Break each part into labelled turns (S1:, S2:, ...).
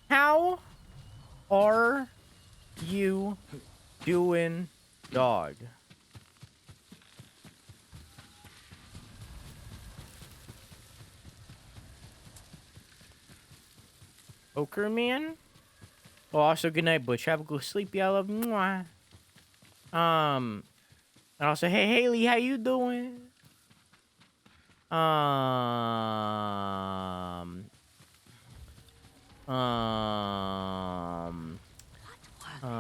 S1: How are you doing, dog? Poker man? Oh, also, good night, Butch. Have a good sleep. I love you. Mwah. And also, hey, Haley, how you doing?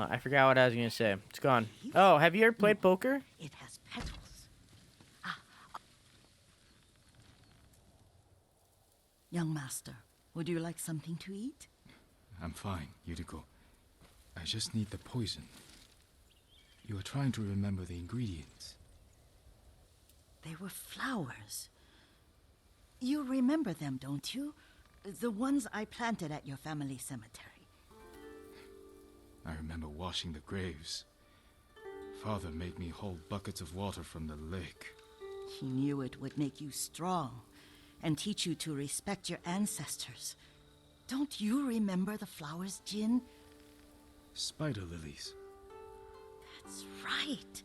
S1: I forgot what I was gonna say. It's gone. Oh, have you ever played poker?
S2: It has petals. Young master, would you like something to eat?
S3: I'm fine, Yuriko. I just need the poison. You are trying to remember the ingredients.
S2: They were flowers. You remember them, don't you? The ones I planted at your family cemetery.
S3: I remember washing the graves. Father made me hold buckets of water from the lake.
S2: He knew it would make you strong and teach you to respect your ancestors. Don't you remember the flowers, Jin?
S3: Spider lilies.
S2: That's right.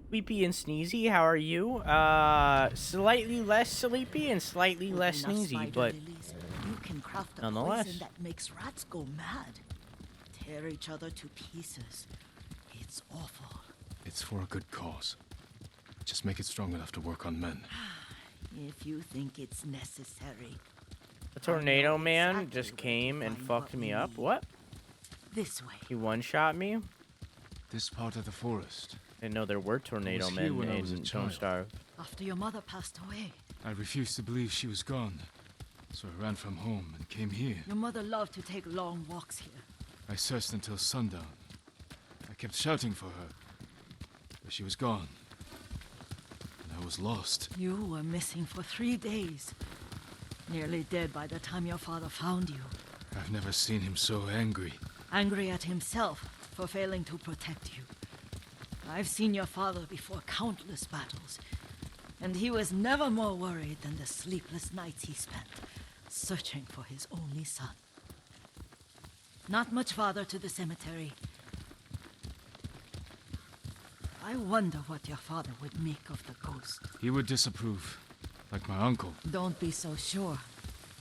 S1: Sleepy and sneezy, how are you? Slightly less sleepy and slightly less
S2: Enough
S1: sneezy,
S2: spider
S1: but
S2: lilies, you can craft a
S1: nonetheless.
S2: poison that makes rats go mad. Tear each other to pieces. It's awful.
S3: It's for a good cause. Just make it strong enough to work on men.
S2: If you think it's necessary.
S1: the tornado man
S2: exactly
S1: just
S2: where to
S1: came and
S2: find
S1: fucked
S2: what
S1: me
S2: we
S1: up.
S2: need.
S1: What?
S2: This way.
S1: He one-shot me?
S3: This part of the forest.
S1: Didn't know there were tornado
S3: here
S1: men
S3: when I was a
S1: in
S3: child.
S1: Don't Starve.
S2: After your mother passed away.
S3: I refused to believe she was gone. So I ran from home and came here.
S2: Your mother loved to take long walks here.
S3: I searched until sundown. I kept shouting for her. But she was gone. And I was lost.
S2: You were missing for 3 days. Nearly dead by the time your father found you.
S3: I've never seen him so angry.
S2: Angry at himself for failing to protect you. I've seen your father before countless battles. And he was never more worried than the sleepless nights he spent searching for his only son. Not much farther to the cemetery. I wonder what your father would make of the ghost.
S3: He would disapprove. Like my uncle.
S2: Don't be so sure.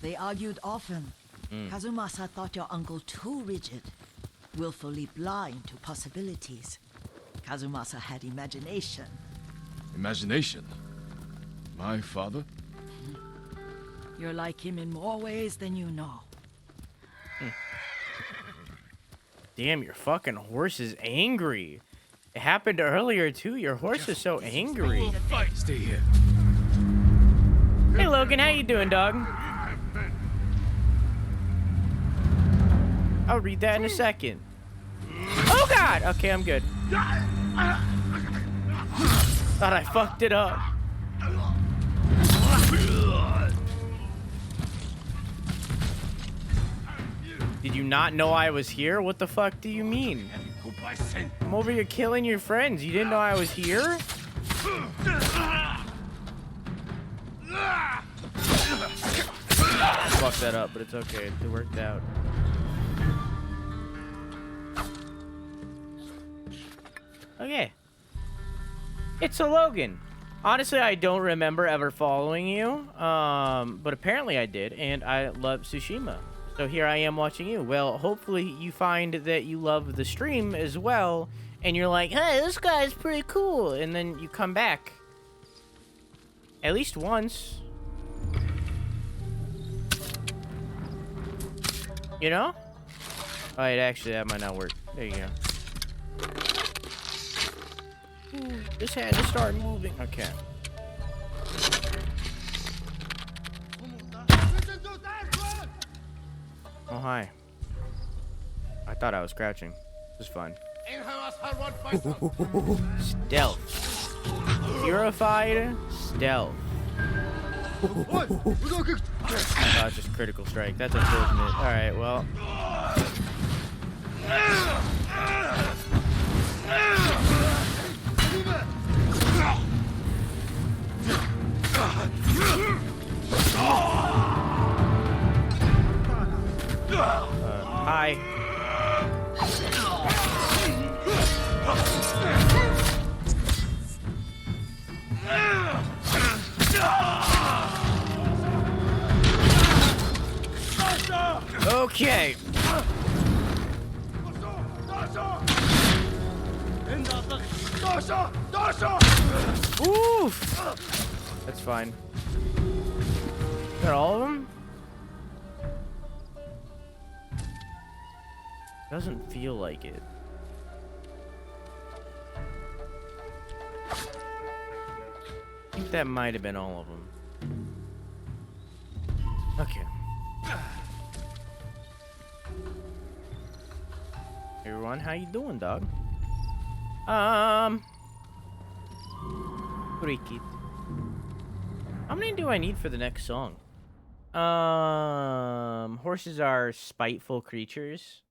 S2: They argued often. Kazumasa thought your uncle too rigid, willfully blind to possibilities. Kazumasa had imagination.
S3: Imagination? My father?
S2: You're like him in more ways than you know.
S1: Damn, your fucking horse is angry. It happened earlier, too. Your horse is so angry.
S3: Stay here.
S1: Hey, Logan, how you doing, dog? I'll read that in a second. Oh, God! Okay, I'm good. Thought I fucked it up. Did you not know I was here? What the fuck do you mean? I'm over here killing your friends. You didn't know I was here? Fucked that up, but it's okay. It worked out. Okay. It's a Logan. Honestly, I don't remember ever following you, but apparently I did, and I love Tsushima. So here I am watching you. Well, hopefully you find that you love the stream as well, and you're like, hey, this guy's pretty cool, and then you come back. At least once. You know? Oh, wait, actually, that might not work. There you go. Ooh, just had to start moving. Okay. Oh, hi. I thought I was crouching. This is fun. Stealth. Purified stealth. Oh, it's just critical strike. That's unfortunate. Alright, well. Okay. Oof. That's fine. Got all of them? Doesn't feel like it. I think that might have been all of them. Okay. Hey everyone, how you doing, dog? Cricket. How many do I need for the next song? Horses are spiteful creatures.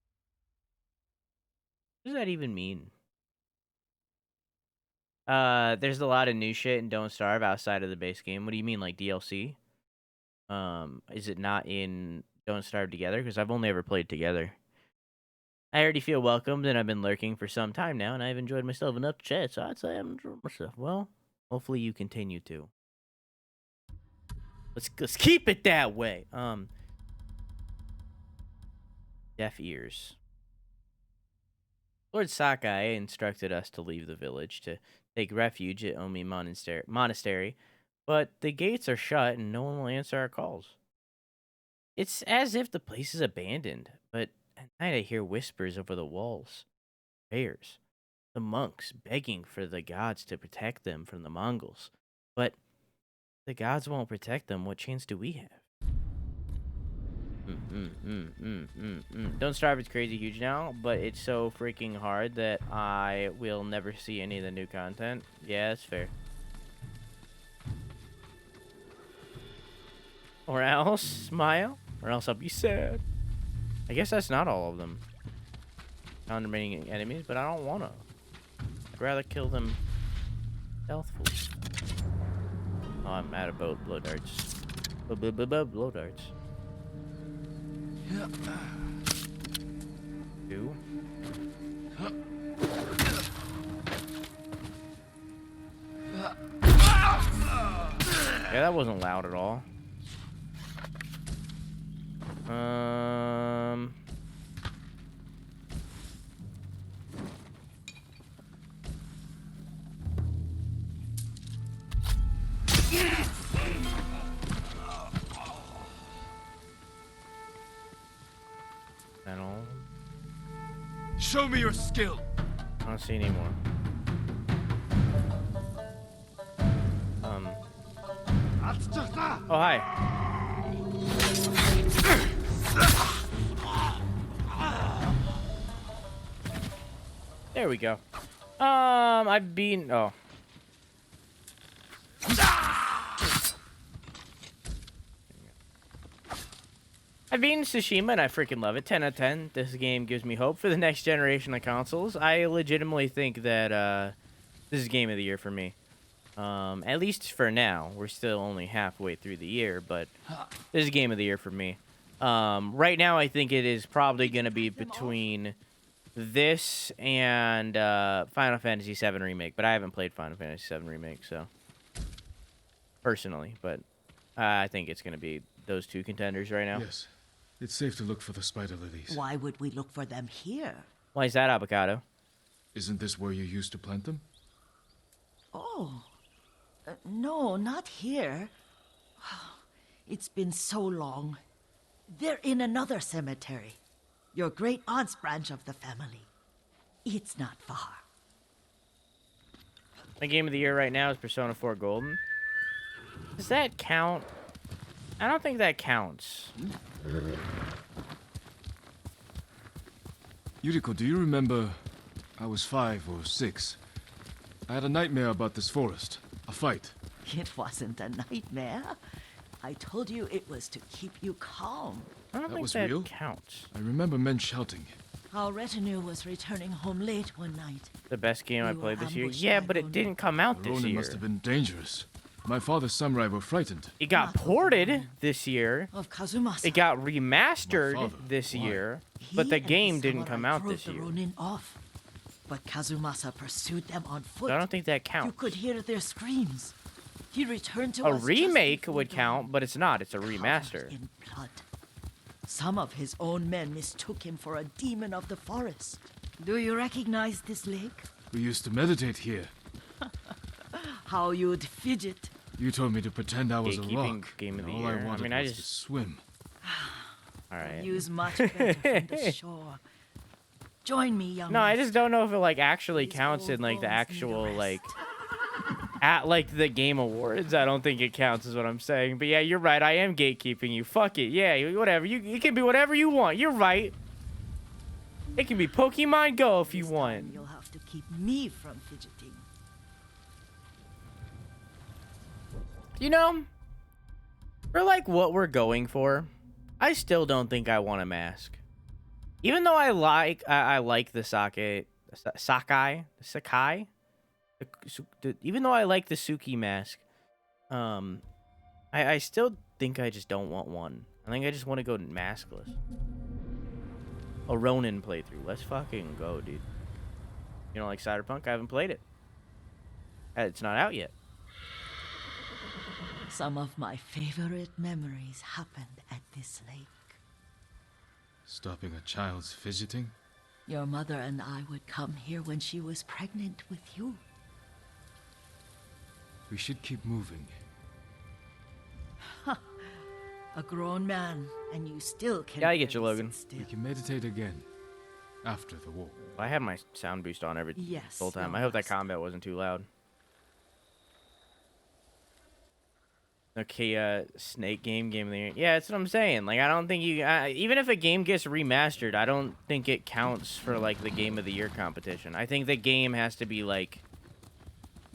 S1: What does that even mean? There's a lot of new shit in Don't Starve outside of the base game. What do you mean, like DLC? Is it not in Don't Starve Together? Because I've only ever played Together. I already feel welcomed, and I've been lurking for some time now, and I've enjoyed myself enough to chat, so I'd say I've enjoyed myself. Well, hopefully you continue to. Let's keep it that way. Deaf ears. Lord Sakai instructed us to leave the village to take refuge at Omi Monastery, but the gates are shut and no one will answer our calls. It's as if the place is abandoned, but at night I hear whispers over the walls. Prayers. The monks begging for the gods to protect them from the Mongols. But the gods won't protect them. What chance do we have? Don't Starve is crazy huge now, but it's so freaking hard that I will never see any of the new content. Yeah, that's fair. Or else smile, or else I'll be sad. I guess that's not all of them. Found remaining enemies, but I don't wanna. I'd rather kill them stealthfully. Oh, I'm out of blow darts. Blow darts. Two. Yeah, that wasn't loud at all. That all?
S3: Show me your skill.
S1: I don't see any more. Oh, hi. There we go. I've been. Oh. I've beaten Tsushima and I freaking love it. 10 out of 10. This game gives me hope for the next generation of consoles. I legitimately think that this is game of the year for me. At least for now. We're still only halfway through the year, but this is game of the year for me. Right now, I think it is probably going to be between this and Final Fantasy VII Remake, but I haven't played Final Fantasy VII Remake, so personally, but I think it's going to be those two contenders right now.
S3: Yes. It's safe to look for the spider lilies.
S2: Why would we look for them here?
S1: Why is that, Avocado?
S3: Isn't this where you used to plant them?
S2: Oh, no, not here. It's been so long. They're in another cemetery. Your great aunt's branch of the family. It's not far.
S1: My game of the year right now is Persona 4 Golden. Does that count? I don't think that counts.
S3: Yuriko, do you remember? I was 5 or 6. I had a nightmare about this forest. A fight.
S2: It wasn't a nightmare. I told you it was to keep you calm.
S1: I don't
S3: That
S1: think
S3: was
S1: that
S3: real?
S1: counts.
S3: I remember men shouting.
S2: Our retinue was returning home late one night.
S1: The best game I
S2: We were
S1: played this year?
S2: ambushed
S1: Yeah,
S2: by
S1: but it
S2: Ronin.
S1: didn't come out
S3: The
S1: this
S3: Ronin
S1: year.
S3: must have been dangerous. My father's samurai were frightened.
S1: It got
S2: Not of
S1: ported
S2: Ronin.
S1: this year.
S2: Of Kazumasa.
S1: It got
S3: My
S1: remastered
S3: father.
S1: this
S3: Why?
S1: year,
S2: He
S1: but the
S2: and
S1: game
S2: his
S1: didn't come
S2: samurai
S1: out
S2: drove
S1: this
S2: the
S1: year.
S2: Ronin off. But Kazumasa pursued them on foot.
S1: So I don't think that
S2: You
S1: counts.
S2: could hear their screams. He returned to
S1: A
S2: us just
S1: remake
S2: before
S1: would
S2: dawn,
S1: count, but it's not. It's a
S2: covered
S1: remaster.
S2: in blood. Some of his own men mistook him for a demon of the forest. Do you recognize this lake?
S3: We used to meditate here.
S2: How you'd fidget.
S3: You told me to pretend I was a
S1: Gatekeeping
S3: rock.
S1: game of
S3: and
S1: the
S3: all
S1: year.
S3: I
S1: I
S3: wanted
S1: mean, I
S3: was to
S1: just-
S3: swim.
S1: All right.
S2: Use much better from the shore. Join me, young
S1: No, I
S2: master.
S1: just don't know if it like actually
S2: These
S1: counts
S2: old
S1: in like the
S2: bones need a
S1: actual
S2: rest.
S1: like at like the game awards. I don't think it counts is what I'm saying. But yeah, you're right. I am gatekeeping you. Fuck it. Yeah, whatever. You can be whatever you want. You're right. It can be Pokemon Go if you
S2: This time
S1: want.
S2: You'll have to keep me from fidgeting.
S1: You know, for like what we're going for, I still don't think I want a mask. Even though I like the Sakai, even though I like the Suki mask, I still think I just don't want one. I think I just want to go maskless. A Ronin playthrough. Let's fucking go, dude. You know, like Cyberpunk? I haven't played it. It's not out yet.
S2: Some of my favorite memories happened at this lake.
S3: Stopping a child's fidgeting?
S2: Your mother and I would come here when she was pregnant with you.
S3: We should keep moving.
S2: A grown man, and you still can.
S1: Yeah, I get you,
S2: barely
S1: Logan.
S2: sit still.
S3: We can meditate again. After the war.
S1: I have my sound boost on every
S2: Yes,
S1: full time.
S2: no
S1: I hope that
S2: master.
S1: combat wasn't too loud. Okay, Snake game of the year. Yeah, that's what I'm saying. Like, I don't think you... even if a game gets remastered, I don't think it counts for, like, the game of the year competition. I think the game has to be, like,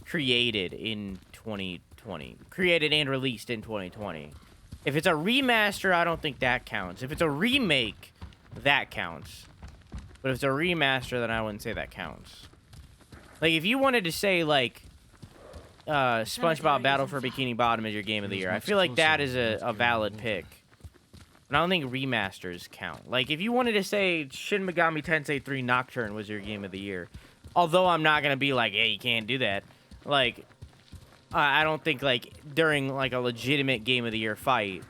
S1: created in 2020. Created and released in 2020. If it's a remaster, I don't think that counts. If it's a remake, that counts. But if it's a remaster, then I wouldn't say that counts. Like, if you wanted to say, like... SpongeBob Battle for Bikini Bottom is your game of the year. I feel like that is a valid pick. But I don't think remasters count. Like, if you wanted to say Shin Megami Tensei 3 Nocturne was your game of the year, although I'm not going to be like, hey, you can't do that. Like, I don't think, like, during, like, a legitimate game of the year fight,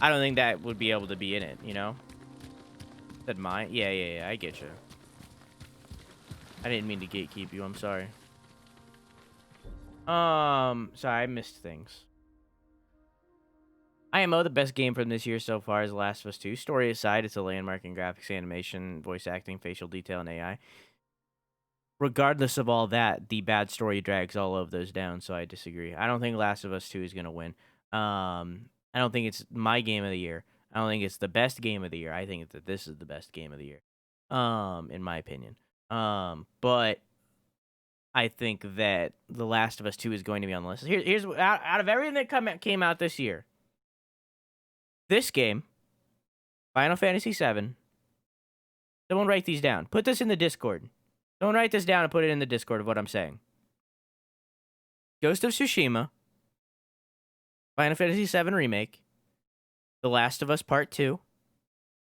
S1: I don't think that would be able to be in it, you know? Said mine? Yeah, I get you. I didn't mean to gatekeep you, I'm sorry. Sorry, I missed things. IMO, the best game from this year so far is Last of Us 2. Story aside, it's a landmark in graphics, animation, voice acting, facial detail, and AI. Regardless of all that, the bad story drags all of those down, so I disagree. I don't think Last of Us 2 is going to win. I don't think it's my game of the year. I don't think it's the best game of the year. I think that this is the best game of the year, in my opinion. But I think that The Last of Us 2 is going to be on the list. Here's out of everything that came out this year, this game, Final Fantasy VII. Someone write these down. Put this in the Discord. Someone write this down and put it in the Discord of what I'm saying. Ghost of Tsushima, Final Fantasy VII Remake, The Last of Us Part 2,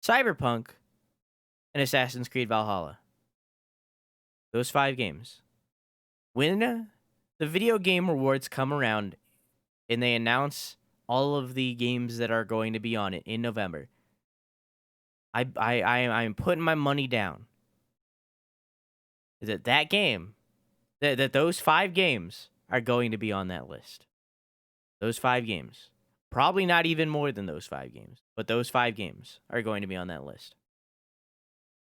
S1: Cyberpunk, and Assassin's Creed Valhalla. Those 5 games. When the video game awards come around and they announce all of the games that are going to be on it in November, I'm putting my money down that game, that those 5 games are going to be on that list. Those 5 games. Probably not even more than those 5 games, but those 5 games are going to be on that list.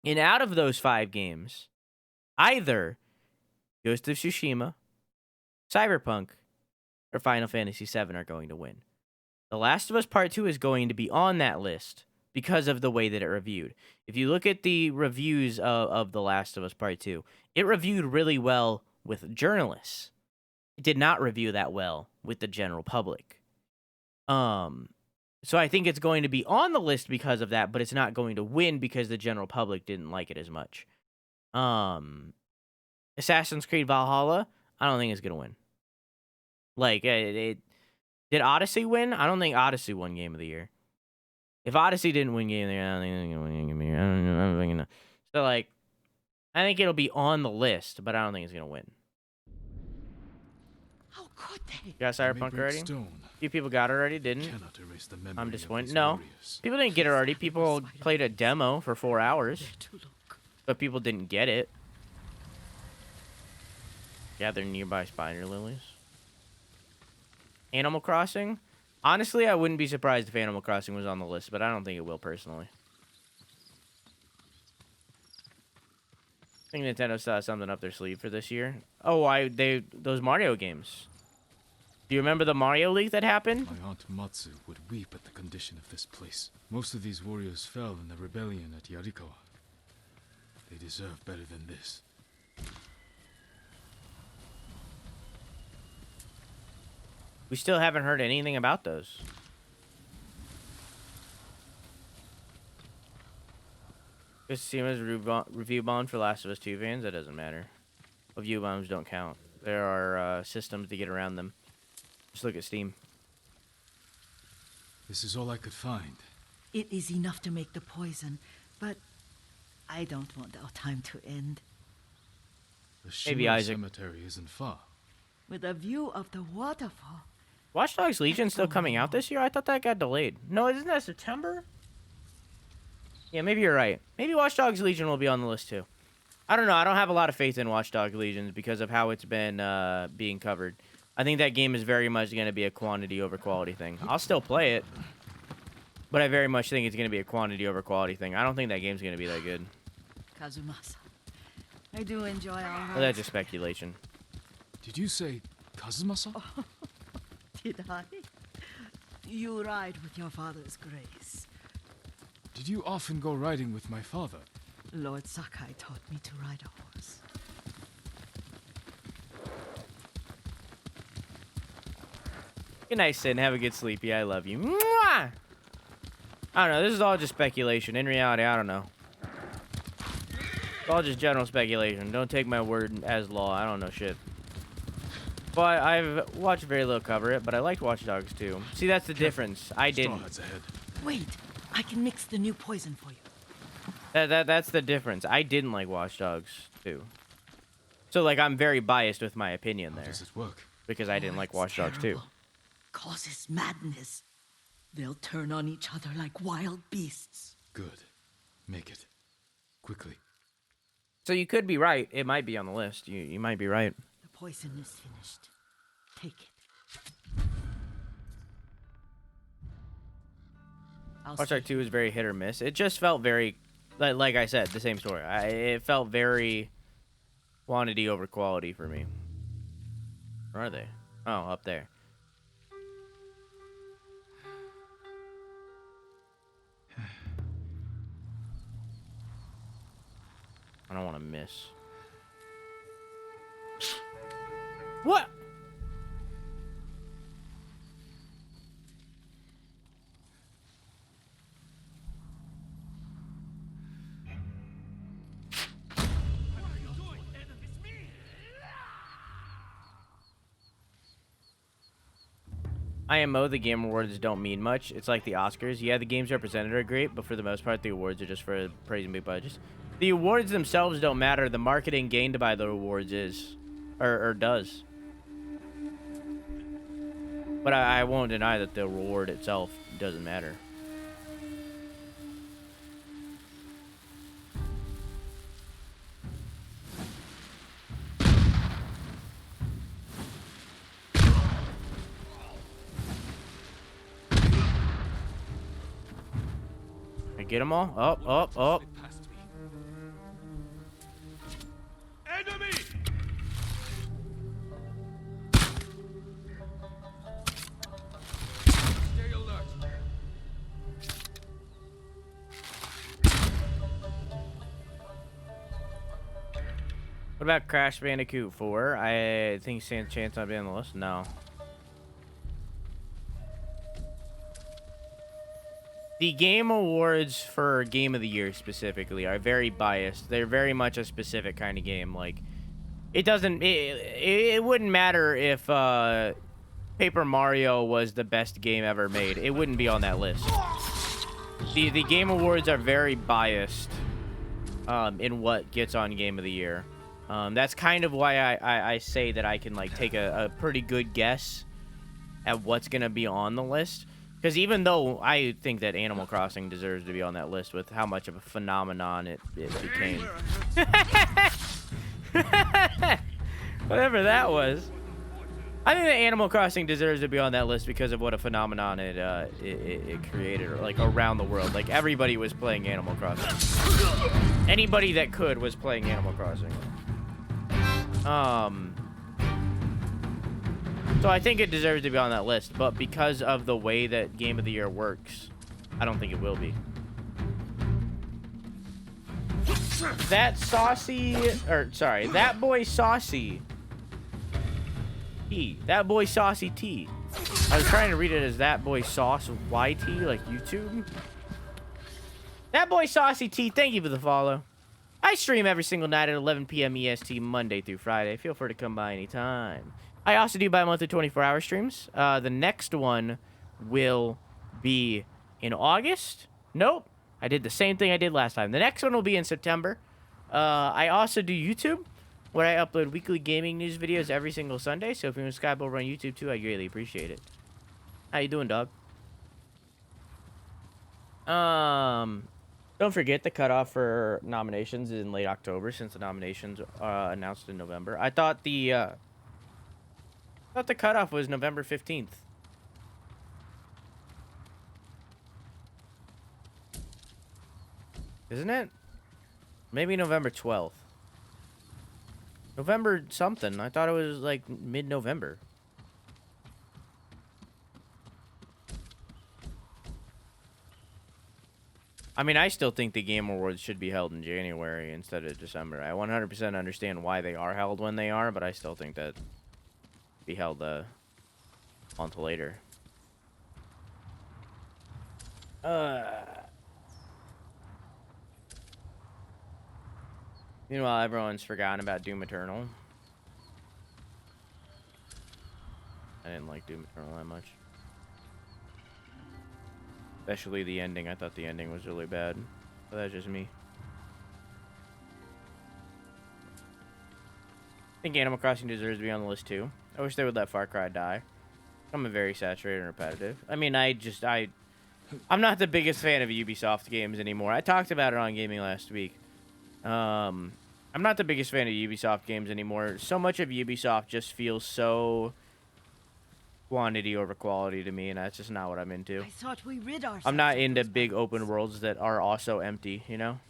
S1: And out of those 5 games, either Ghost of Tsushima, Cyberpunk, or Final Fantasy VII are going to win. The Last of Us Part 2 is going to be on that list because of the way that it reviewed. If you look at the reviews of The Last of Us Part 2, it reviewed really well with journalists. It did not review that well with the general public. So I think it's going to be on the list because of that, but it's not going to win because the general public didn't like it as much. Assassin's Creed Valhalla, I don't think it's going to win. Like, did Odyssey win? I don't think Odyssey won Game of the Year. If Odyssey didn't win Game of the Year, I don't think it's going to win Game of the Year. I don't think. So, like, I think it'll be on the list, but I don't think it's going to win.
S2: How could they?
S1: You got
S3: I may
S1: Cyberpunk
S3: break
S1: already?
S3: stone,
S1: A few people got it already, didn't?
S3: cannot erase the memory
S1: I'm
S3: of
S1: disappointed.
S3: these
S1: No.
S3: warriors.
S1: People didn't get it already. People played a demo for 4 hours,
S2: There to look.
S1: but people didn't get it. Gather nearby spider lilies. Animal Crossing? Honestly, I wouldn't be surprised if Animal Crossing was on the list, but I don't think it will personally. I think Nintendo still has something up their sleeve for this year. Oh, those Mario games. Do you remember the Mario leak that happened?
S3: My aunt Matsu would weep at the condition of this place. Most of these warriors fell in the rebellion at Yarikawa. They deserve better than this.
S1: We still haven't heard anything about those. Tsushima's review bond for Last of Us 2 fans? That doesn't matter. Review bombs don't count. There are systems to get around them. Just look at Steam.
S3: This is all I could find.
S2: It is enough to make the poison, but I don't want our time to end.
S3: The
S1: Maybe
S3: Shimmer
S1: Isaac.
S3: Cemetery isn't far.
S2: With a view of the waterfall.
S1: Watch Dogs Legion still coming out this year? I thought that got delayed. No, isn't that September? Yeah, maybe you're right. Maybe Watch Dogs Legion will be on the list too. I don't know. I don't have a lot of faith in Watch Dogs Legion because of how it's been being covered. I think that game is very much going to be a quantity over quality thing. I'll still play it, but I very much think it's going to be a quantity over quality thing. I don't think that game's going to be that good.
S2: Kazumasa. I do enjoy our
S1: But that's just speculation.
S3: Did you say Kazumasa?
S2: Did I? You ride with your father's grace.
S3: Did you often go riding with my father?
S2: Lord Sakai taught me to ride a horse.
S1: Good night, Sid, and have a good sleep. Yeah, I love you. Mwah! I don't know. This is all just speculation. In reality, I don't know. It's all just general speculation. Don't take my word as law. I don't know shit. But I've watched very little cover it, but I liked Watch Dogs too. See, that's the difference. I didn't.
S3: Straw hats ahead.
S2: Wait, I can mix the new poison for you.
S1: That's the difference. I didn't like Watch Dogs 2. So, like, I'm very biased with my opinion
S3: How
S1: there.
S3: does it work?
S1: Because I didn't like
S2: It's
S1: Watch Dogs 2.
S2: terrible. Causes madness. They'll turn on each other like wild beasts.
S3: Good. Make it. Quickly.
S1: So you could be right. It might be on the list. You might be right.
S2: The poison is finished. Take it. I'll
S1: Watch
S2: see.
S1: Dogs 2 was very hit or miss. It just felt very, like I said, the same story. It felt very quantity over quality for me. Where are they? Oh, up there. I don't want to miss. What? IMO, the Game Awards don't mean much. It's like the Oscars. Yeah, the games represented are great, but for the most part, the awards are just for praising big budgets. The awards themselves don't matter. The marketing gained by the awards is, or does. But I won't deny that the reward itself doesn't matter. I get them all? Up.
S3: Enemy! Stay alert.
S1: What about Crash Bandicoot 4? I think stands a chance on being on the list. No. The Game Awards for Game of the Year specifically are very biased. They're very much a specific kind of game. Like, it doesn't... It wouldn't matter if Paper Mario was the best game ever made. It wouldn't be on that list. The Game Awards are very biased in what gets on Game of the Year. That's kind of why I say that I can like take a pretty good guess at what's gonna be on the list. Because even though I think that Animal Crossing deserves to be on that list with how much of a phenomenon it became. Whatever that was. I think that Animal Crossing deserves to be on that list because of what a phenomenon it created, like around the world. Like everybody was playing Animal Crossing. Anybody that could was playing Animal Crossing. So I think it deserves to be on that list, but because of the way that Game of the Year works, I don't think it will be. That boy saucy T. That boy saucy T. I was trying to read it as that boy sauce YT, like YouTube. That boy saucy T, thank you for the follow. I stream every single night at 11 p.m. EST, Monday through Friday. Feel free to come by anytime. I also do bi-monthly 24-hour streams. The next one will be in August. Nope. I did the same thing I did last time. The next one will be in September. I also do YouTube, where I upload weekly gaming news videos every single Sunday. So if you want to subscribe over on YouTube too, I greatly appreciate it. How you doing, dog? Don't forget the cutoff for nominations is in late October, since the nominations are announced in November. I thought the cutoff was November 15th. Isn't it? Maybe November 12th. November something. I thought it was like mid-November. I mean, I still think the Game Awards should be held in January instead of December. I 100% understand why they are held when they are, but I still think that be held a month later. Meanwhile, everyone's forgotten about Doom Eternal. I didn't like Doom Eternal that much. Especially the ending. I thought the ending was really bad. But that's just me. I think Animal Crossing deserves to be on the list too. I wish they would let Far Cry die. I'm very saturated and repetitive. I mean, I'm not the biggest fan of Ubisoft games anymore. I talked about it on gaming last week. I'm not the biggest fan of Ubisoft games anymore. So much of Ubisoft just feels so quantity over quality to me, and that's just not what I'm into.
S2: I thought we rid ourselves.
S1: I'm not
S2: of
S1: into
S2: those
S1: big
S2: bandits.
S1: open worlds that are also empty, you know?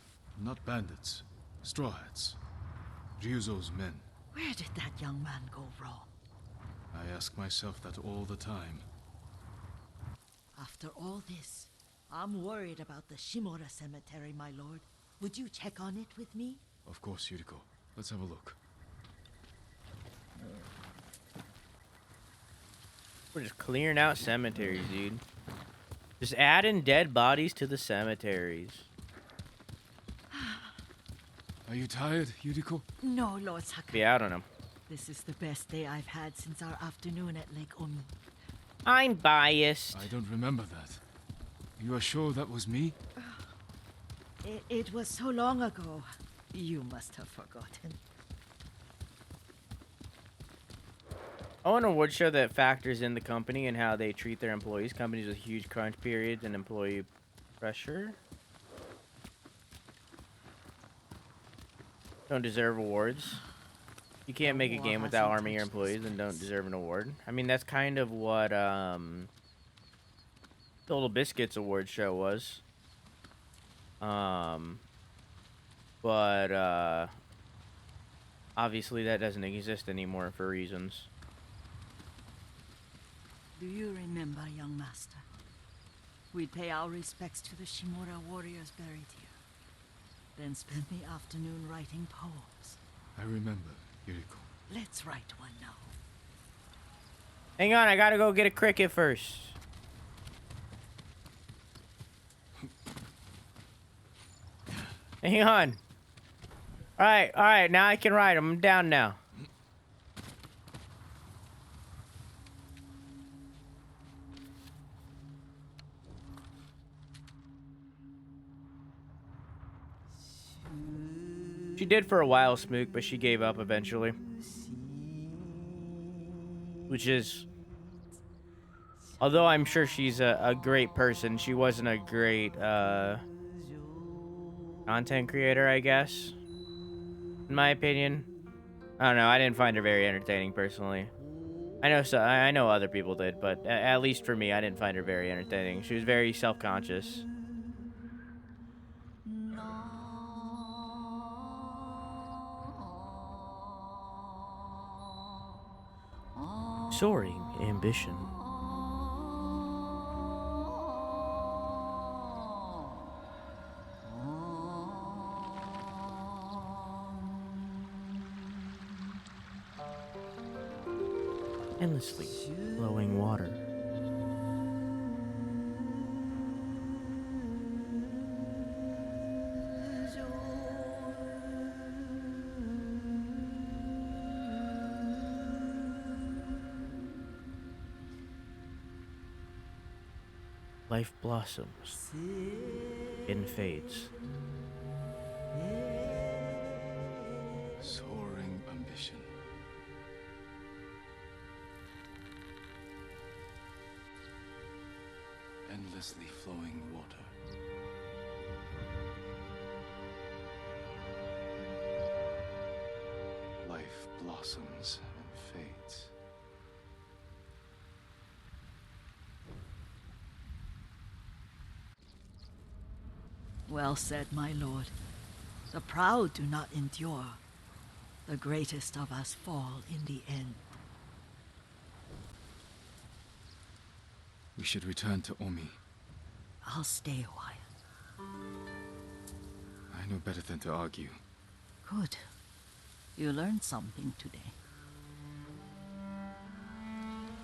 S3: Not bandits. Straw hats. Ryuzo's men.
S2: Where did that young man go wrong?
S3: I ask myself that all the time.
S2: After all this, I'm worried about the Shimura cemetery, my lord. Would you check on it with me?
S3: Of course, Yuriko. Let's have a look.
S1: We're just clearing out cemeteries, dude. Just adding dead bodies to the cemeteries.
S3: Are you tired, Yuriko?
S2: No, Lord Sakai.
S1: Be out on them.
S2: This is the best day I've had since our afternoon at Lake Omi.
S1: I'm biased.
S3: I don't remember that. You are sure that was me?
S2: It was so long ago. You must have forgotten.
S1: I want an award show that factors in the company and how they treat their employees. Companies with huge crunch periods and employee pressure don't deserve awards. You can't make a game without harming your employees and don't deserve an award. I mean, that's kind of what the Little Biscuits award show was. But obviously that doesn't exist anymore for reasons.
S2: Do you remember, young master? We'd pay our respects to the Shimura warriors buried here. Then spend the afternoon writing poems.
S3: I remember, Yuriko.
S2: Let's write one now.
S1: Hang on, I gotta go get a cricket first. Hang on. Alright, now I can write 'em. I'm down now. She did for a while, Smook, but she gave up eventually. Which is... Although I'm sure she's a great person, she wasn't a great content creator, I guess. In my opinion. I don't know, I didn't find her very entertaining, personally. I know other people did, but at least for me, I didn't find her very entertaining. She was very self-conscious. Soaring ambition. Endlessly flowing water. Life blossoms and fades.
S3: Soaring ambition. Endlessly flowing water. Life blossoms and fades.
S2: Well said, my lord. The proud do not endure. The greatest of us fall in the end.
S3: We should return to Omi.
S2: I'll stay a while.
S3: I know better than to argue.
S2: Good. You learned something today.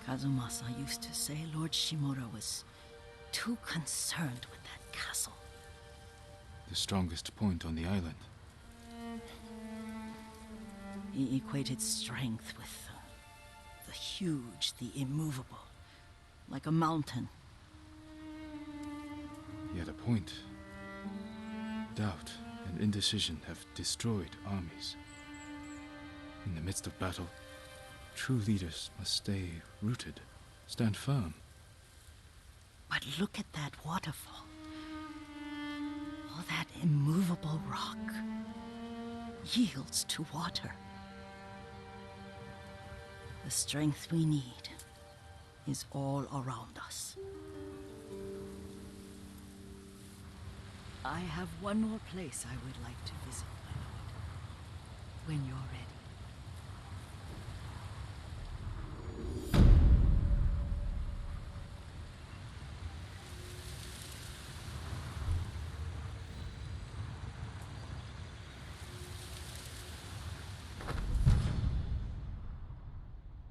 S2: Kazumasa used to say Lord Shimura was too concerned with that castle.
S3: The strongest point on the island.
S2: He equated strength with the huge, the immovable, like a mountain.
S3: He had a point. Doubt and indecision have destroyed armies. In the midst of battle, true leaders must stay rooted, stand firm.
S2: But look at that waterfall. All that immovable rock yields to water. The strength we need is all around us. I have one more place I would like to visit, my lord. When you're ready.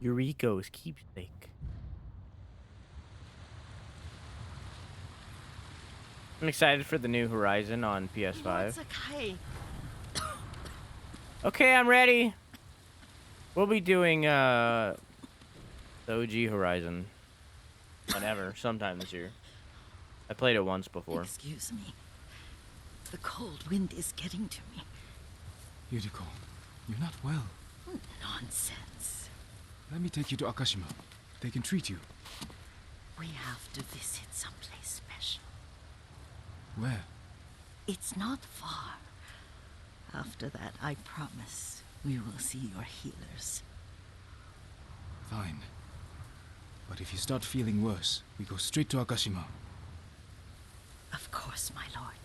S1: Yuriko's keepsake. I'm excited for the new Horizon on PS5.
S2: Lord Sakai.
S1: Okay, I'm ready. We'll be doing the OG Horizon whenever, sometime this year. I played it once before.
S2: Excuse me. The cold wind is getting to me.
S3: Yuriko, you're not well.
S2: Nonsense.
S3: Let me take you to Akashima. They can treat you.
S2: We have to visit someplace special.
S3: Where?
S2: It's not far. After that, I promise we will see your healers.
S3: Fine. But if you start feeling worse, we go straight to Akashima.
S2: Of course, my lord.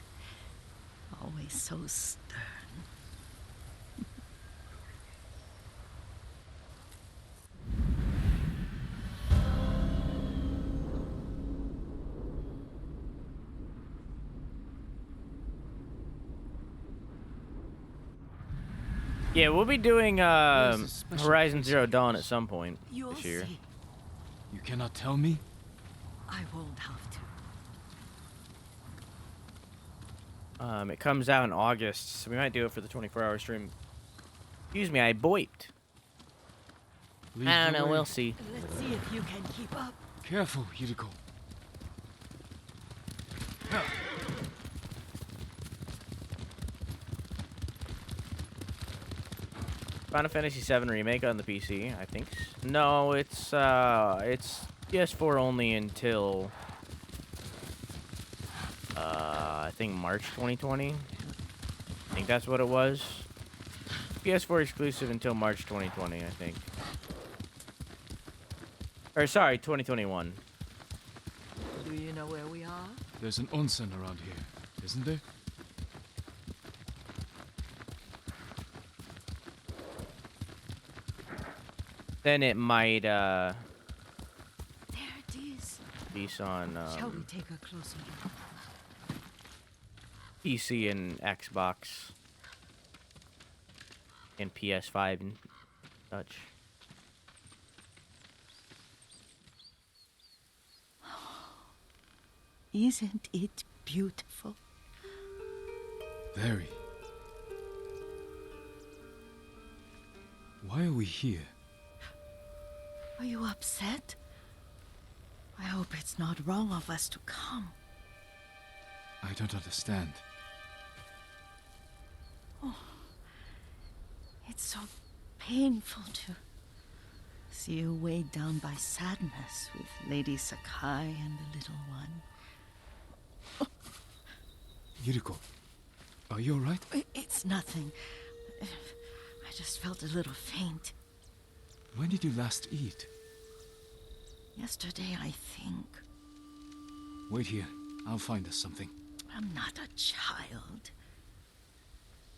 S2: Always so stern.
S1: Yeah, we'll be doing
S3: There's a special
S1: Horizon
S3: place
S1: Zero
S3: for
S1: Dawn
S3: you.
S1: at some point
S2: You'll
S1: this year.
S2: see.
S3: You cannot tell me?
S2: I won't have to.
S1: It comes out in August, so we might do it for the 24-hour stream. Excuse me, I boiped.
S3: Lead
S1: I don't
S3: the
S1: know,
S3: way.
S1: we'll see.
S2: Let's see if you can keep up.
S3: Careful, Yuriko.
S1: Final Fantasy VII Remake on the PC, I think. No, it's PS4 only until I think March 2020. I think that's what it was. PS4 exclusive until March 2020, I think. Or sorry, 2021.
S2: Do you know where we are?
S3: There's an onsen around here, isn't there?
S1: Then it might
S2: There it is.
S1: be on
S2: Shall we take a closer look?
S1: PC and Xbox and PS5 and such.
S2: Isn't it beautiful?
S3: Very. Why are we here?
S2: Are you upset? I hope it's not wrong of us to come.
S3: I don't understand.
S2: It's so painful to see you weighed down by sadness with Lady Sakai and the little one.
S3: Yuriko, are you alright?
S2: It's nothing. I just felt a little faint.
S3: When did you last eat?
S2: Yesterday, I think.
S3: Wait here. I'll find us something.
S2: I'm not a child.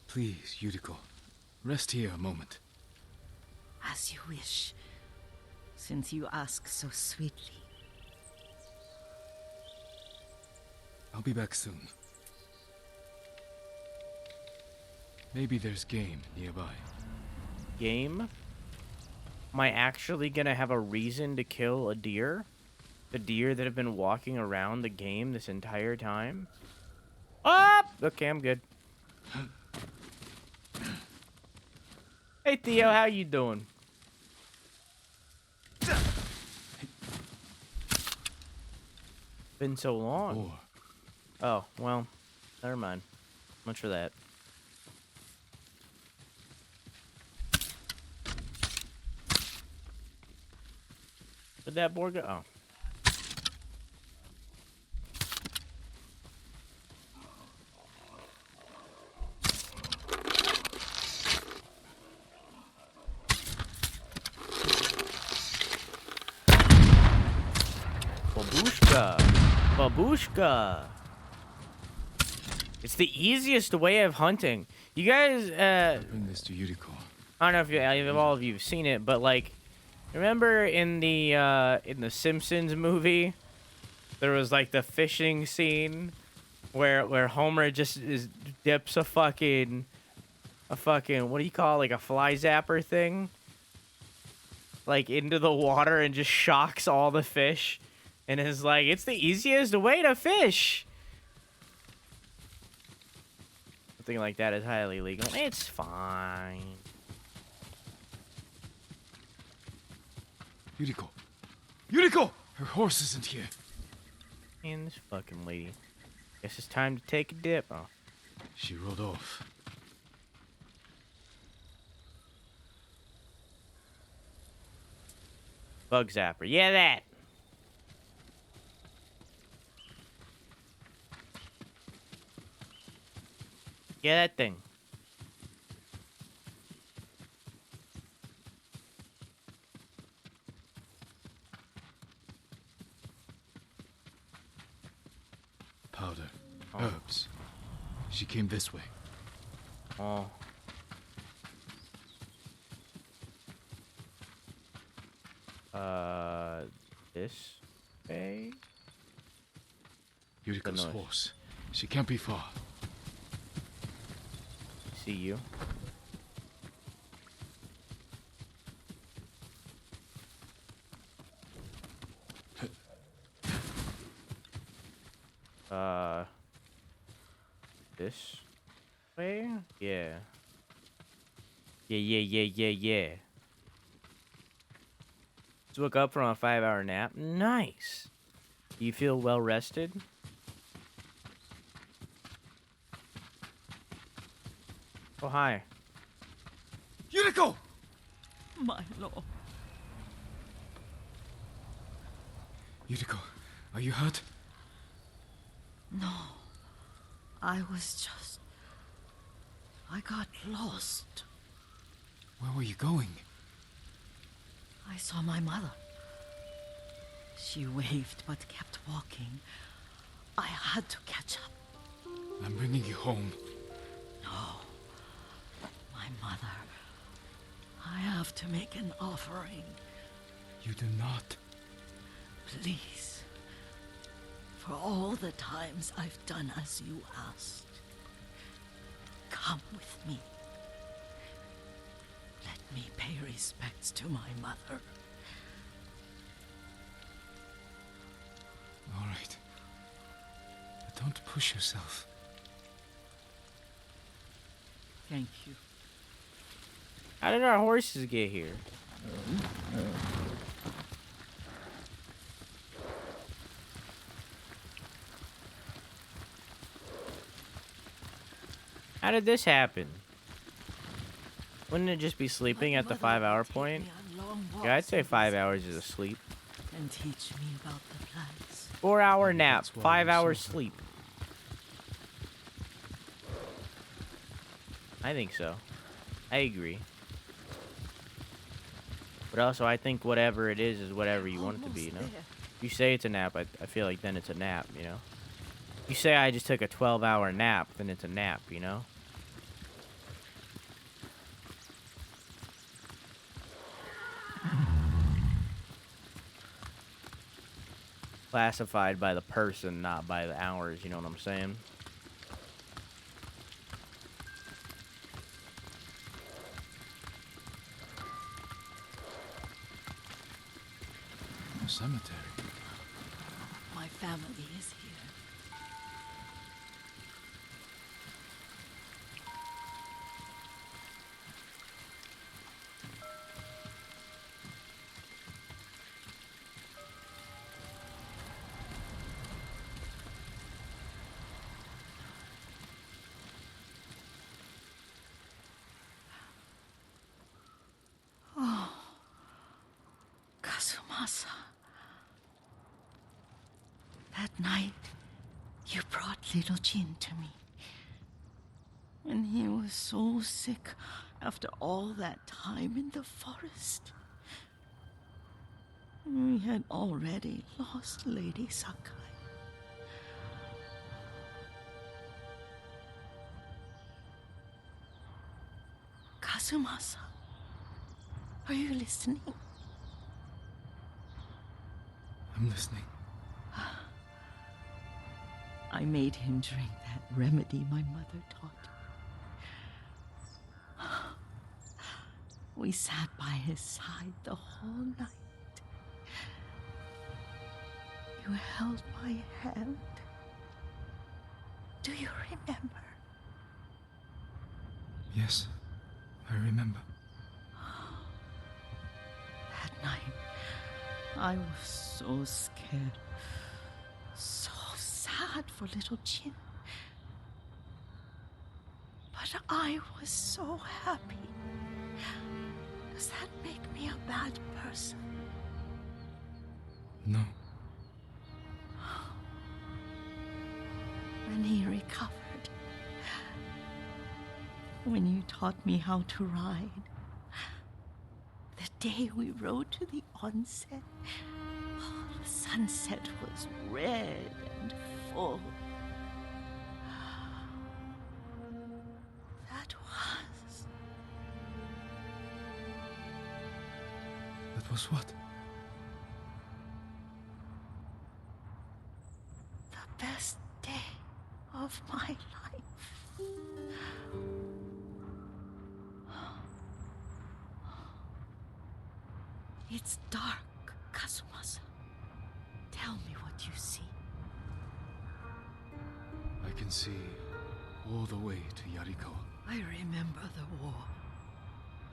S3: Please, Yuriko. Rest here a moment.
S2: As you wish, since you ask so sweetly.
S3: I'll be back soon. Maybe there's game nearby.
S1: Game? Am I actually gonna have a reason to kill a deer? The deer that have been walking around the game this entire time? Oh! Okay, I'm good. Hey Theo, how you doing? Been so long.
S3: Or
S1: Oh, well, never mind. Much for that. Did that board go? Oh. Babushka. Babushka. It's the easiest way of hunting. You guys,
S3: bring this to Yuriko.
S1: I don't know if all of you have seen it, but like, remember in the Simpsons movie, there was like the fishing scene where Homer just dips a fucking what do you call it, like a fly zapper thing, like into the water and just shocks all the fish, and is like, it's the easiest way to fish. Something like that is highly illegal. It's fine.
S3: Yuriko! Yuriko! Her horse isn't here.
S1: Man, this fucking lady. Guess it's time to take a dip. Oh.
S3: She rode off.
S1: Bug zapper. Yeah, that. Yeah, that thing.
S3: Powder.
S1: Oh.
S3: Herbs. She came this way.
S1: Oh. This way?
S3: Yuriko's
S1: noise.
S3: horse. She can't be far.
S1: See you. This way? Yeah. Yeah. Just woke up from a 5-hour nap. Nice. Do you feel well rested? Oh, hi.
S3: Yuriko!
S2: my lord.
S3: Yuriko, are you hurt?
S2: No. I got lost.
S3: Where were you going?
S2: I saw my mother. She waved but kept walking. I had to catch up.
S3: I'm bringing you home.
S2: No. My mother. I have to make an offering.
S3: You do not.
S2: Please. For all the times I've done as you asked. Come with me. Let me pay respects to my mother.
S3: All right. But don't push yourself.
S2: Thank you.
S1: How did our horses get here? How did this happen? Wouldn't it just be sleeping at the 5-hour point? Yeah, I'd say 5 hours is asleep.
S2: And teach me about the plants.
S1: 4-hour
S3: Maybe
S1: nap,
S3: that's why
S1: 5
S3: you
S1: hours
S3: saw her.
S1: sleep. I think so. I agree. But also, I think whatever it is whatever you want it to be, you know? If you say it's a nap, I feel like then it's a nap, you know? If you say I just took a 12-hour nap, then it's a nap, you know? Classified by the person, not by the hours, you know what I'm saying?
S3: A cemetery.
S2: My family is here. Kazumasa. That night, you brought little Jin to me. And he was so sick after all that time in the forest. We had already lost Lady Sakai. Kazumasa, are you listening?
S3: I'm listening.
S2: I made him drink that remedy my mother taught. We sat by his side the whole night. You held my hand. Do you remember?
S3: Yes, I remember.
S2: That night, I was so scared. So sad for little Jin. But I was so happy. Does that make me a bad person?
S3: No.
S2: When he recovered, when you taught me how to ride, the day we rode to the onset, the sunset was red and full. That
S3: was what?
S2: the best day of my life. It's dark, Kazumasa. Tell me what you see.
S3: I can see all the way to Yarikawa.
S2: I remember the war.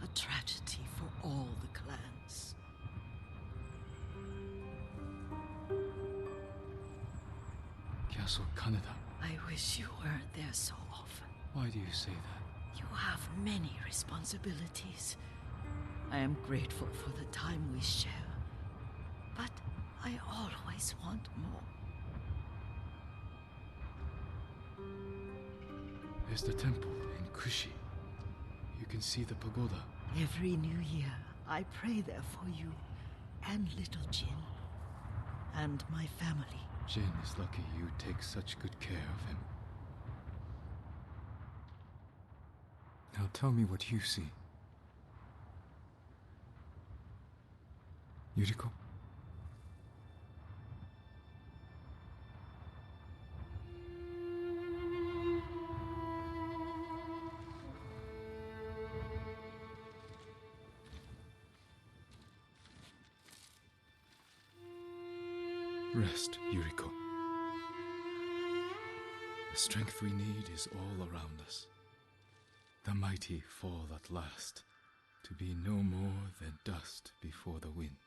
S2: A tragedy for all the clans.
S3: Castle Kaneda.
S2: I wish you weren't there so often.
S3: Why do you say that?
S2: You have many responsibilities. I am grateful for the time we share, but I always want more.
S3: There's the temple in Kushi. You can see the pagoda.
S2: Every new year, I pray there for you and little Jin and my family.
S3: Jin is lucky you take such good care of him. Now tell me what you see. Yuriko? Rest, Yuriko. The strength we need is all around us. The mighty fall at last, to be no more than dust before the wind.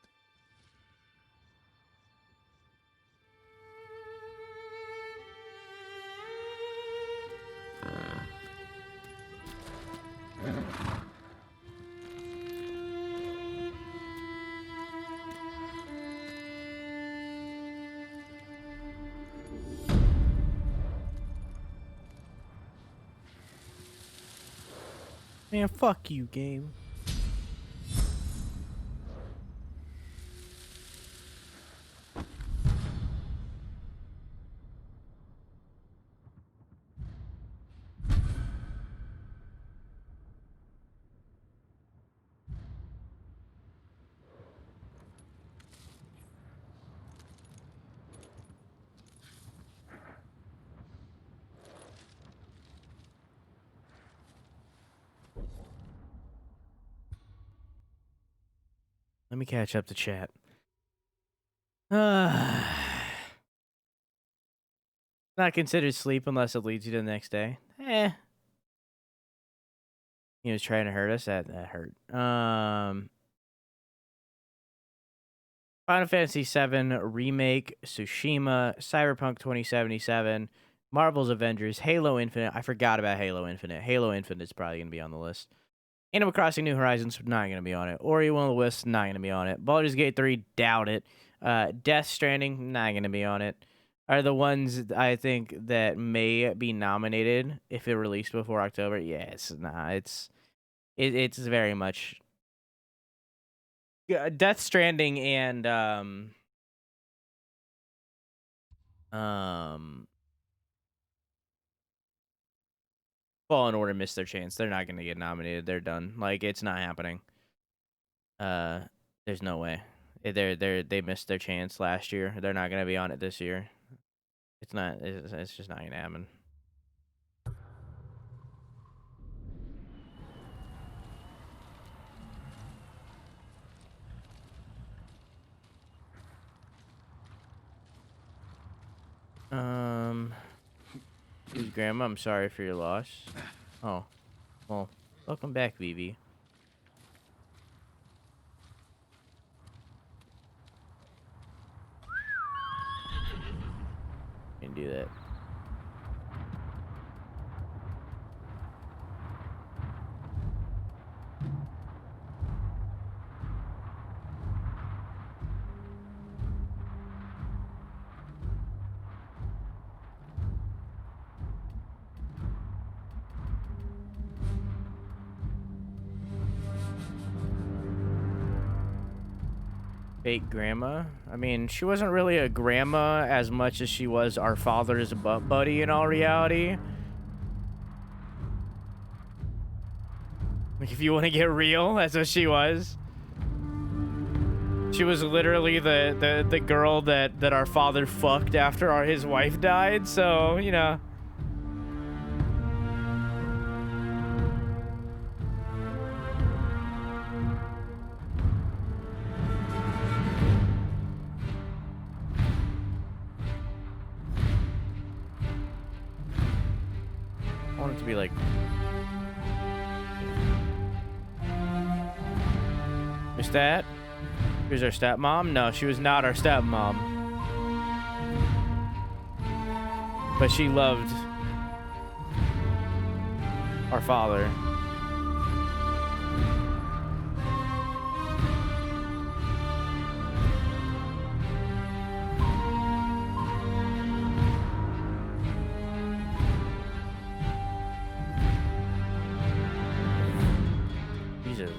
S1: Man, fuck you, game. Let me catch up to chat. Not considered sleep unless it leads you to the next day. He was trying to hurt us. That hurt. Final Fantasy VII Remake, Tsushima, Cyberpunk 2077, Marvel's Avengers, Halo Infinite. I forgot about Halo Infinite. Halo Infinite is probably going to be on the list. Animal Crossing New Horizons, not going to be on it. Ori Will of the Wisps, not going to be on it. Baldur's Gate 3, doubt it. Death Stranding, not going to be on it. Are the ones I think that may be nominated if it released before October. Yeah, it's very much Death Stranding and Fallen Order missed their chance. They're not going to get nominated. They're done. Like, it's not happening. There's no way. They missed their chance last year. They're not going to be on it this year. It's not. It's just not going to happen. Grandma, I'm sorry for your loss. Oh, well, welcome back, Vivi. Can do that. Fake grandma. I mean, she wasn't really a grandma as much as she was our father's butt buddy in all reality. Like, if you want to get real, that's what she was. She was literally the girl that our father fucked after his wife died, so, you know. I want it to be like... Is that? Who's our stepmom? No, she was not our stepmom. But she loved our father.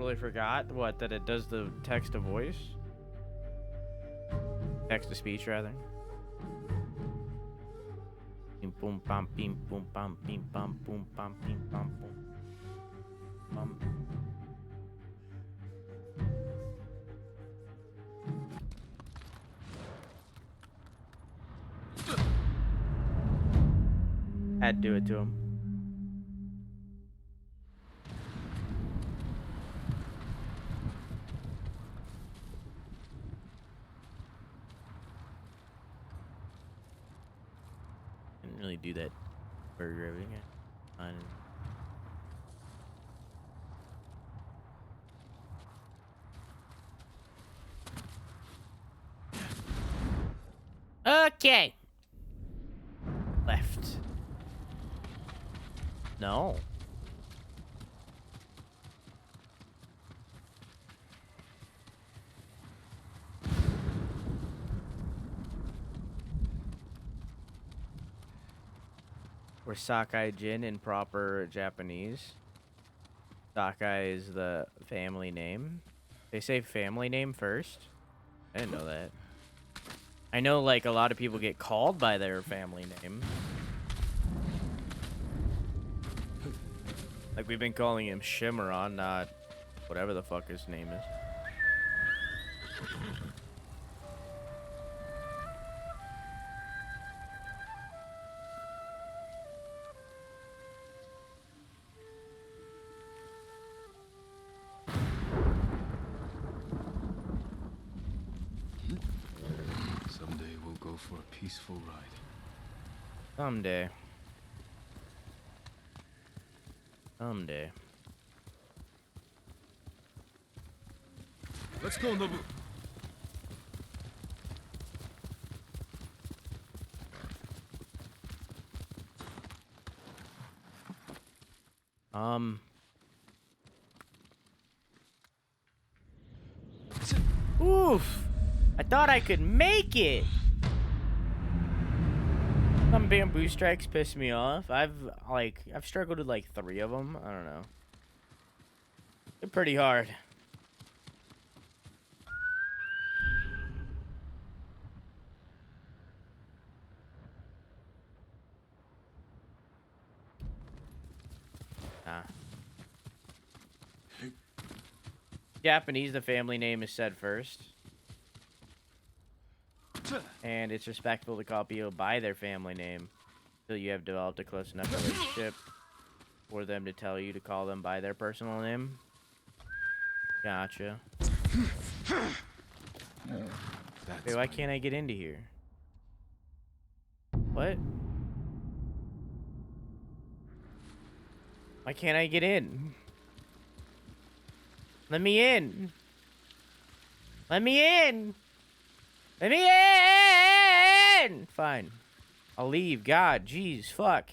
S1: totally forgot that it does the text to voice. Text to speech rather. Bim boom bam bim boom bam bim bam boom bam bim bam boom. Had to do it to him. Didn't really do that burger everything. Fine. Okay. Left. No. We're Sakai Jin in proper Japanese. Sakai is the family name. They say family name first. I didn't know that. I know, like, a lot of people get called by their family name. Like, we've been calling him Shimmeron, not whatever the fuck his name is.
S3: Someday we'll go for a peaceful ride.
S1: Someday. Someday.
S3: Let's go, Nobu.
S1: Oof! I thought I could make it! Some bamboo strikes piss me off. I've struggled with like 3 of them. I don't know. They're pretty hard. Nah. Japanese, the family name is said first. And it's respectful to call people by their family name until you have developed a close enough relationship for them to tell you to call them by their personal name. Gotcha. Wait, why can't I get into here? What? Why can't I get in? Let me in. Let me in. Let me in! Fine. I'll leave. God, jeez, fuck.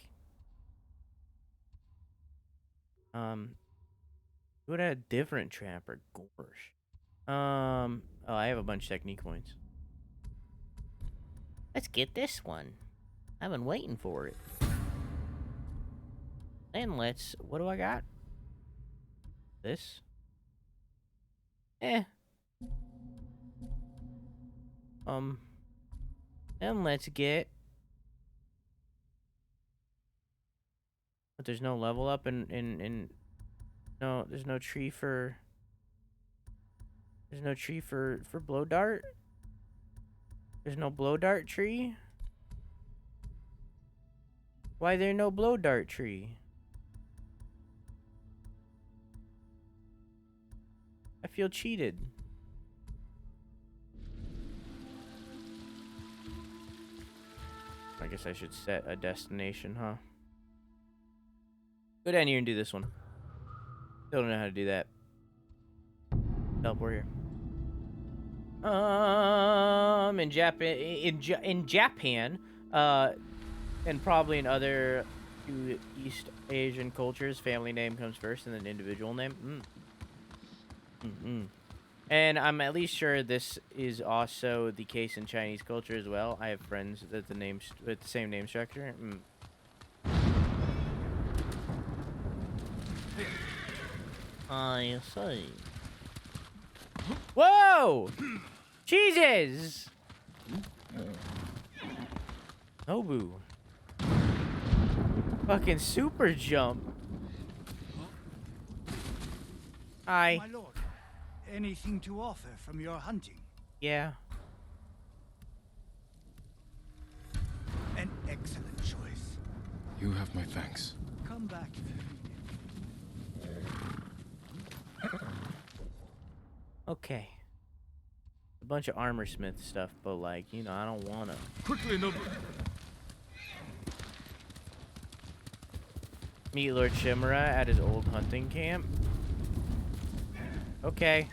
S1: Would a different trapper? Gosh. Oh, I have a bunch of technique points. Let's get this one. I've been waiting for it. And let's... What do I got? This? Then let's get... But there's no level up in... No, there's no tree for... There's no tree for blow dart? There's no blow dart tree? Why there no blow dart tree? I feel cheated. I guess I should set a destination, huh? Go down here and do this one. Still don't know how to do that. Teleport here. In Japan, and probably in other East Asian cultures, family name comes first and then individual name. And I'm at least sure this is also the case in Chinese culture as well. I have friends that with the same name structure. I see. Whoa! Jesus! Nobu. Fucking super jump. Hi.
S4: My lord, anything to offer from your hunting?
S1: Yeah.
S4: An excellent choice.
S3: You have my thanks.
S4: Come back if you need it.
S1: Okay. A bunch of armor smith stuff, but like, you know, I don't wanna.
S3: Quickly, Nobu.
S1: Meet Lord Shimura at his old hunting camp. Okay.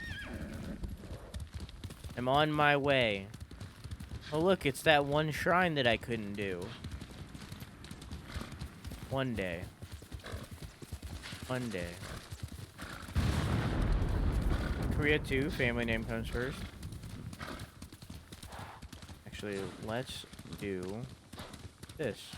S1: I'm on my way. Oh look, it's that one shrine that I couldn't do. One day. One day. Korea 2, family name comes first. Actually, let's do this.